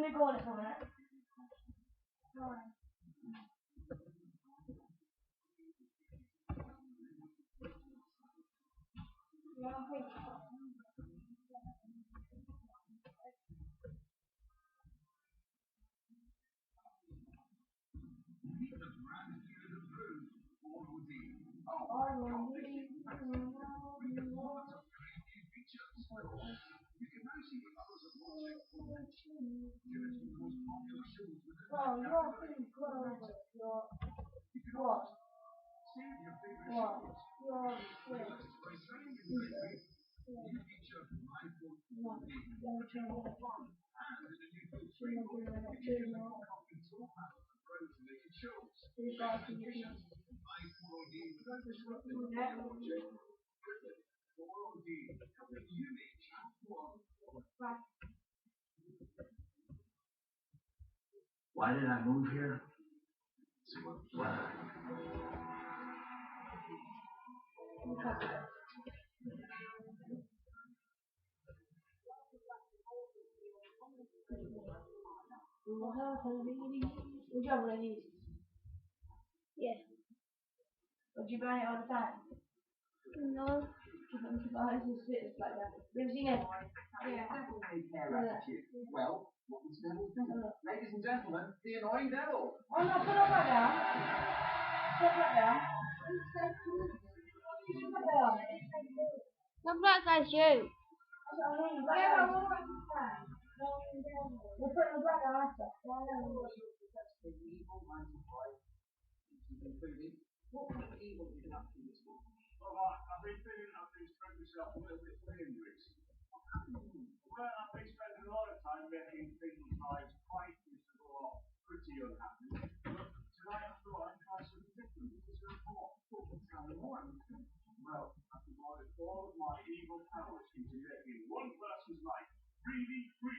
me go on it for a minute. Alright. Oh, you're pretty close. What? What? You're Why did I move here? Why? Would you have one of these? Yeah. Would you buy it all the time? No. Like that. You ever seen it? Yeah, Devil may care attitude. Well, what was Devil think? Ladies and gentlemen, the annoying devil. Oh no, put it back down. Put it back down. Put it back down. The black guy's you. Yeah, but we'll put it back down after. What kind of evil have you been up to this morning? Well, I've been spreading myself a little bit thin recently. Well, I've been spending a lot of time making people's lives quite miserable or pretty unhappy. But tonight I thought I'd try something different. It's a report. Tell me more. Well, I've devoted all of my evil powers into making one person's life really, really